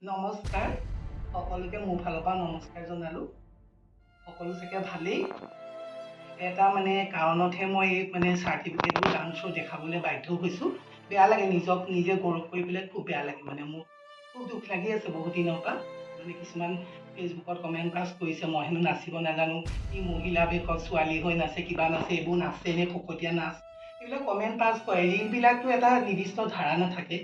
নমস্কাৰ সকলোকে মোৰ ফালৰ পৰা নমস্কাৰ জনালোঁ। সকলো চাগে ভালেই। এটা কাৰণতহে মই চাৰ্টিফিকেটবোৰ ডান্সৰ দেখাবলৈ বাধ্য হৈছোঁ। বেয়া লাগে, নিজক নিজে গৌৰৱ কৰি পেলাই খুব বেয়া লাগে। মোৰ খুব দুখ লাগি আছে বহুত দিনৰ পৰা। কিছুমান ফেচবুকত কমেণ্ট পাছ কৰিছে, মই হেনো নাচিব নাজানো, ই মহিলা বেশত ছোৱালী হৈ নাচে, কিবা নাচে, এইবোৰ নাচে নে ফকতীয়া নাচ, এইবিলাক কমেণ্ট পাছ কৰে। ৰীলবিলাকতো এটা নিৰ্দিষ্ট ধাৰা নাথাকে।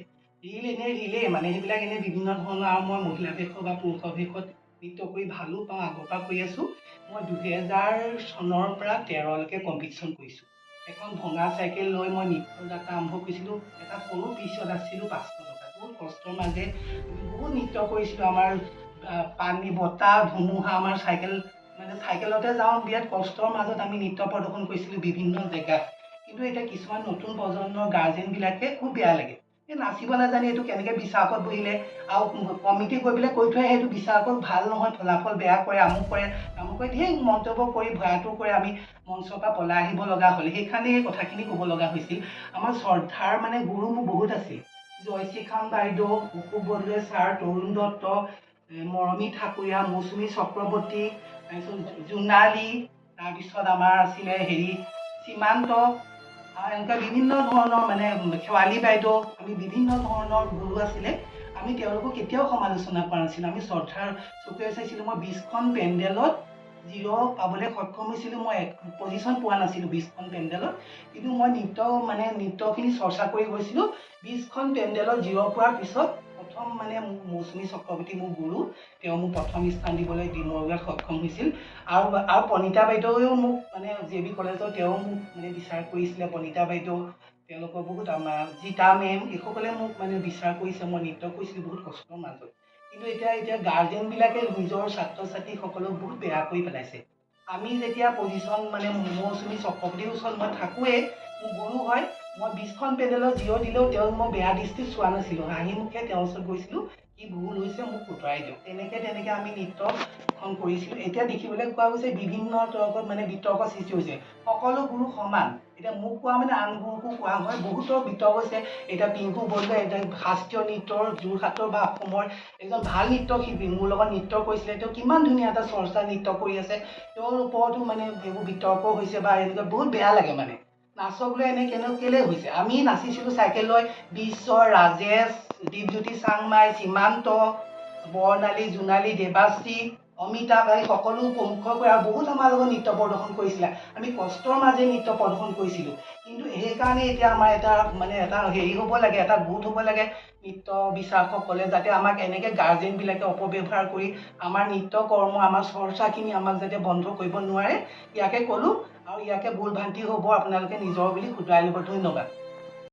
ৰীল ৰীলেই সেইবিলাক বিভিন্ন ধৰণৰ। আৰু মই মহিলা বেশ বা পুৰুষৰ বেশত নৃত্য কৰি ভালো পাওঁ, আগৰ পৰা কৰি আছোঁ। মই 2000 চনৰ পৰা 13লৈকে কম্পিটিশ্যন কৰিছোঁ। এখন ভঙা চাইকেল লৈ মই নৃত্যৰ যাত্ৰা আৰম্ভ কৰিছিলোঁ। এটা সৰু পিছত আছিলোঁ 500 টকা। বহুত কষ্টৰ মাজে আমি বহুত নৃত্য কৰিছিলোঁ। আমাৰ পানী, বতাহ, ধুমুহা, আমাৰ চাইকেলতে যাওঁ। বিৰাট কষ্টৰ মাজত আমি নৃত্য প্ৰদৰ্শন কৰিছিলোঁ বিভিন্ন জেগাত। কিন্তু এতিয়া কিছুমান নতুন প্ৰজন্মৰ গাৰ্জেনবিলাকে খুব বেয়া লাগে, এই নাচিব নাজানে, এইটো কেনেকৈ বিচাৰকত বহিলে, আৰু কমিটি গৈ পেলাই কৈ থৈ আহে সেইটো বিচাৰকত ভাল নহয়, ফলাফল বেয়া কৰে, আমুক কৰে তামুক কৰে, ধেৰ মন্তব্য কৰি ভয়াতুৰ কৰি আমি মঞ্চৰ পৰা পলাই আহিব লগা হ'ল। সেইকাৰণে এই কথাখিনি ক'ব লগা হৈছিল। আমাৰ শ্ৰদ্ধাৰ গুৰু মোৰ বহুত আছিল। জয়শ্ৰী খান বাইদেউ, অশোক বৰদলৈ ছাৰ, তৰুণ দত্ত, মৰমী ঠাকুৰীয়া, মৌচুমী চক্ৰৱৰ্তী, তাৰপিছত জোনালী, তাৰপিছত আমাৰ আছিলে সীমান্ত, এনেকুৱা বিভিন্ন ধৰণৰ শেৱালী বাইদেউ, আমি বিভিন্ন ধৰণৰ গুৰু আছিলে। আমি তেওঁলোকক কেতিয়াও সমালোচনা কৰা নাছিলোঁ। আমি শ্ৰদ্ধাৰ চকুৰে চাইছিলোঁ। মই 20খন পেণ্ডেলত 0 পাবলৈ সক্ষম হৈছিলোঁ। মই পজিশ্যন পোৱা নাছিলোঁ 20খন পেণ্ডেলত, কিন্তু মই নৃত্যখিনি চৰ্চা কৰি গৈছিলোঁ। 20খন পেণ্ডেলত 0 পোৱাৰ পিছত প্ৰথম মৌচুমী চক্ৰৱৰ্তী মোৰ গুৰু, তেওঁ মোক প্ৰথম স্থান দিবলৈ মৰুৱাত সক্ষম হৈছিল। আৰু প্ৰণীতা বাইদেৱেও মোক জে বি কলেজত তেওঁ মোক বিচাৰ কৰিছিলে। প্ৰণীতা বাইদেউ, তেওঁলোকৰ বহুত, আমাৰ জিতা মেম, এইসকলে মোক বিচাৰ কৰিছে। মই নৃত্য কৰিছিলোঁ বহুত কষ্টৰ মাজত। কিন্তু এতিয়া গাৰ্জেনবিলাকে নিজৰ ছাত্ৰ ছাত্ৰীসকলক বহুত বেয়া কৰি পেলাইছে। আমি যেতিয়া পজিশ্যন মৌচুমী চক্ৰৱৰ্তীৰ ওচৰত মই থাকোঁৱেই, মোৰ গুৰু হয়, মই 20খন পেণ্ডেলত 0 দিলেও তেওঁক মই বেয়া দৃষ্টিত চোৱা নাছিলোঁ। হাঁহি মুখে তেওঁৰ ওচৰত গৈছিলোঁ, কি ভুল হৈছে মোক শুধৰাই দিয়ক। তেনেকৈ আমি নৃত্যখন কৰিছিলোঁ। এতিয়া দেখিবলৈ পোৱা গৈছে বিভিন্ন তৰ্কত বিতৰ্ক সৃষ্টি হৈছে। সকলো গুৰু সমান। এতিয়া মোক কোৱা আন গুৰুকো কোৱা হয়, বহুতৰ বিতৰ্ক হৈছে। এতিয়া পিংকু বৰুৱাই এতিয়া শাস্ত্ৰীয় নৃত্যৰ যোৰহাটৰ বা অসমৰ এজন ভাল নৃত্যশিল্পী, মোৰ লগত নৃত্য কৰিছিলে। তেওঁ কিমান ধুনীয়া এটা চৰ্চা নৃত্য কৰি আছে। তেওঁৰ ওপৰতো এইবোৰ বিতৰ্ক হৈছে বা এনেকুৱা বহুত বেয়া লাগে। নাচক লৈ কেলে হৈছে। আমি নাচিছিলোঁ চাইকেল লৈ, বিশ্ব, ৰাজেশ, দীপজ্যোতি চাংমাই, সীমান্ত, বৰ্ণালী, জোনালী, দেৱাশ্ৰী, অমিতা, সকলো প্ৰমুখকৈ আৰু বহুত আমাৰ লগত নৃত্য প্ৰদৰ্শন কৰিছিলে। আমি কষ্টৰ মাজে নৃত্য প্ৰদৰ্শন কৰিছিলোঁ। কিন্তু সেইকাৰণে এতিয়া আমাৰ এটা হ'ব লাগে, এটা গোট হ'ব লাগে নৃত্য বিচাৰকসকলে, যাতে আমাক এনেকৈ গাৰ্জেনবিলাকে অপব্যৱহাৰ কৰি আমাৰ নৃত্য কৰ্ম, আমাৰ চৰ্চাখিনি আমাক যাতে বন্ধ কৰিব নোৱাৰে। ইয়াকে ক'লোঁ, আৰু ইয়াকে ভুল ভ্ৰান্তি হ'ব আপোনালোকে নিজৰ বুলি শুধৰাই ল'ব। ধন্যবাদ।